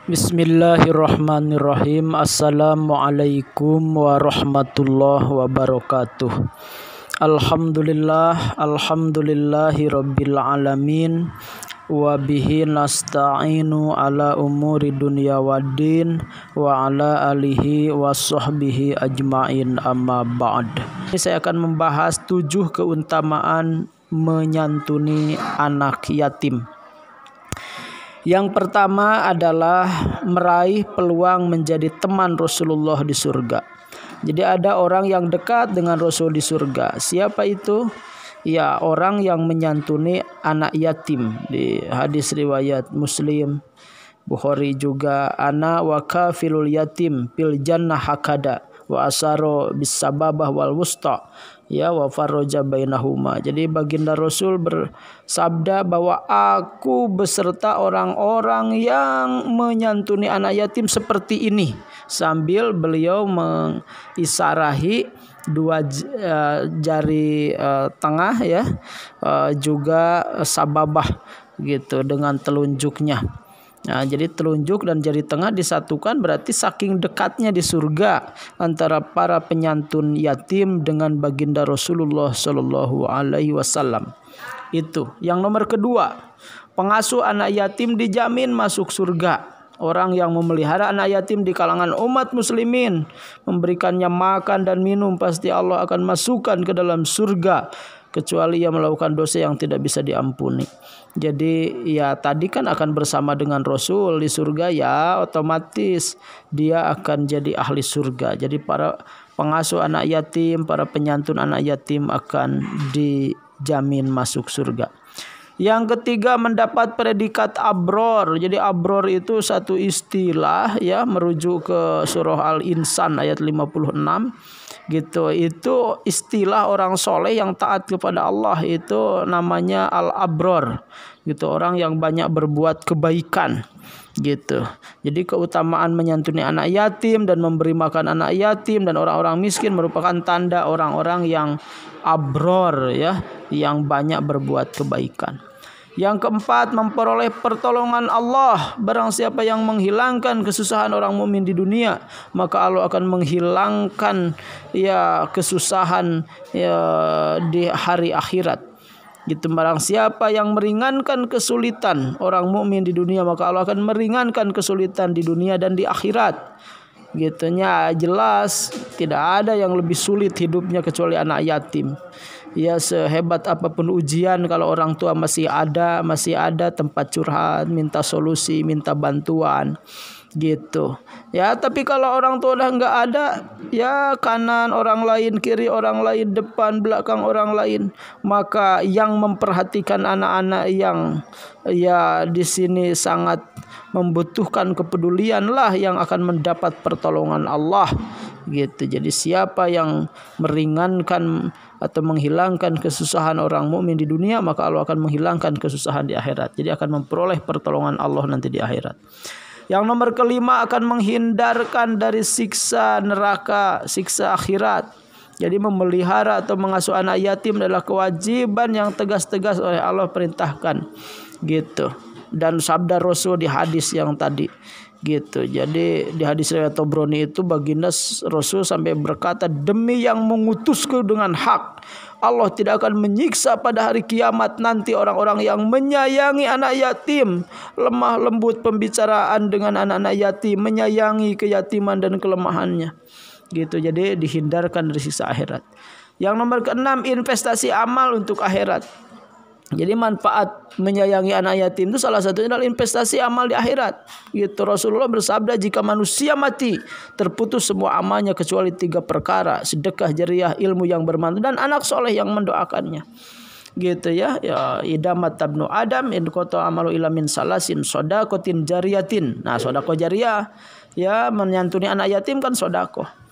Bismillahirrahmanirrahim. Assalamualaikum warahmatullahi wabarakatuh. Alhamdulillahi rabbil alamin. Wa bihi nasta'inu ala umuri dunya waddin wa ala alihi wa sahbihi ajmain, amma ba'd. Saya akan membahas 7 keutamaan menyantuni anak yatim. Yang pertama adalah meraih peluang menjadi teman Rasulullah di surga. Jadi ada orang yang dekat dengan Rasul di surga. Siapa itu? Ya, orang yang menyantuni anak yatim. Di hadis riwayat Muslim, Bukhari juga, ana wa kafilul yatim fil jannah hakada wa asaro bis sababah wal wusta, ya, wa farroja bainahuma. Jadi baginda Rasul bersabda bahwa aku beserta orang-orang yang menyantuni anak yatim seperti ini, sambil beliau mengisarahi 2 jari tengah, ya, juga sababah gitu dengan telunjuknya. Nah, jadi telunjuk dan jari tengah disatukan, berarti saking dekatnya di surga antara para penyantun yatim dengan baginda Rasulullah Shallallahu Alaihi Wasallam. Itu. Yang nomor kedua, pengasuh anak yatim dijamin masuk surga. Orang yang memelihara anak yatim di kalangan umat muslimin, memberikannya makan dan minum, pasti Allah akan masukkan ke dalam surga, kecuali ia melakukan dosa yang tidak bisa diampuni. Jadi ya tadi kan akan bersama dengan Rasul di surga, ya otomatis dia akan jadi ahli surga. Jadi para pengasuh anak yatim, para penyantun anak yatim akan dijamin masuk surga. Yang ketiga, mendapat predikat abror. Jadi abror itu satu istilah, ya, merujuk ke surah Al-Insan ayat 56 gitu. Itu istilah orang soleh yang taat kepada Allah, itu namanya al-abror gitu, orang yang banyak berbuat kebaikan gitu. Jadi keutamaan menyantuni anak yatim dan memberi makan anak yatim dan orang-orang miskin merupakan tanda orang-orang yang abror, ya, yang banyak berbuat kebaikan. Yang keempat, memperoleh pertolongan Allah. Barang siapa yang menghilangkan kesusahan orang mukmin di dunia, maka Allah akan menghilangkan, ya, kesusahan, ya, di hari akhirat. Gitu. Barang siapa yang meringankan kesulitan orang mukmin di dunia, maka Allah akan meringankan kesulitan di dunia dan di akhirat. Gitunya jelas tidak ada yang lebih sulit hidupnya kecuali anak yatim. Ya, sehebat apapun ujian, kalau orang tua masih ada tempat curhat, minta solusi, minta bantuan gitu. Ya, tapi kalau orang tua udah nggak ada, ya kanan orang lain, kiri orang lain, depan belakang orang lain, maka yang memperhatikan anak-anak yang, ya, di sini sangat membutuhkan kepedulian lah yang akan mendapat pertolongan Allah gitu. Jadi siapa yang meringankan atau menghilangkan kesusahan orang mukmin di dunia, maka Allah akan menghilangkan kesusahan di akhirat. Jadi akan memperoleh pertolongan Allah nanti di akhirat. Yang nomor kelima, akan menghindarkan dari siksa neraka, siksa akhirat. Jadi memelihara atau mengasuh anak yatim adalah kewajiban yang tegas-tegas oleh Allah perintahkan gitu. Dan sabda Rasul di hadis yang tadi gitu. Jadi di hadis riwayat Tabrani itu baginda Rasul sampai berkata, demi yang mengutusku dengan hak, Allah tidak akan menyiksa pada hari kiamat nanti orang-orang yang menyayangi anak yatim, lemah lembut pembicaraan dengan anak-anak yatim, menyayangi keyatiman dan kelemahannya gitu. Jadi dihindarkan dari siksa akhirat. Yang nomor keenam, investasi amal untuk akhirat. Jadi manfaat menyayangi anak yatim itu salah satunya adalah investasi amal di akhirat. Gitu. Rasulullah bersabda, jika manusia mati, terputus semua amalnya kecuali 3 perkara: sedekah jariah, ilmu yang bermanfaat, dan anak soleh yang mendoakannya. Gitu, ya. Ya, idamat tabnu adam in qata amalu ila min salasin shadaqatin jariyatin. Nah, sedekah jariah, ya, menyantuni anak yatim kan sedekah.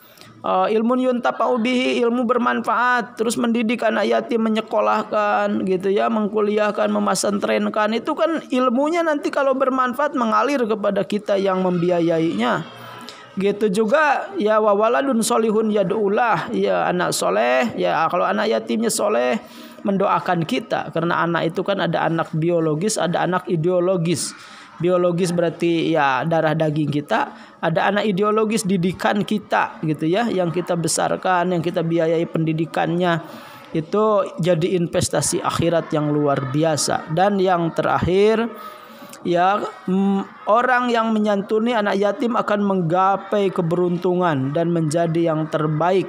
Ilmu yuntafa'u bihi, ilmu bermanfaat, terus mendidik anak yatim, menyekolahkan gitu, ya, mengkuliahkan, memasantrenkan, itu kan ilmunya nanti kalau bermanfaat mengalir kepada kita yang membiayainya. Gitu juga, ya, wawaladun solihun yad'ulah, ya, anak soleh, ya, kalau anak yatimnya soleh mendoakan kita, karena anak itu kan ada anak biologis, ada anak ideologis. Biologis berarti ya darah daging kita, ada anak ideologis didikan kita gitu ya, yang kita besarkan, yang kita biayai pendidikannya. Itu jadi investasi akhirat yang luar biasa. Dan yang terakhir ya, orang yang menyantuni anak yatim akan menggapai keberuntungan dan menjadi yang terbaik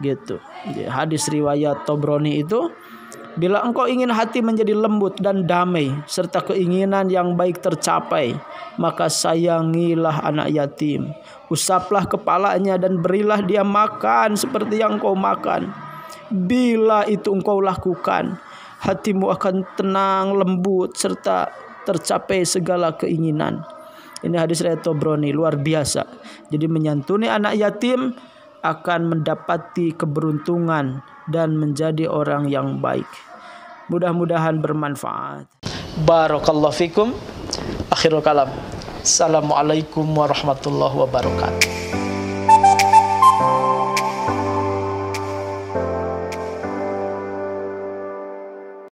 gitu. Hadis riwayat Tobroni itu, bila engkau ingin hati menjadi lembut dan damai serta keinginan yang baik tercapai, maka sayangilah anak yatim, usaplah kepalanya dan berilah dia makan seperti yang engkau makan. Bila itu engkau lakukan, hatimu akan tenang, lembut serta tercapai segala keinginan. Ini hadis riwayat Tobroni, luar biasa. Jadi menyantuni anak yatim akan mendapati keberuntungan dan menjadi orang yang baik. Mudah-mudahan bermanfaat. Barakallahu fikum. Akhirul kalam. Assalamualaikum warahmatullahi wabarakatuh.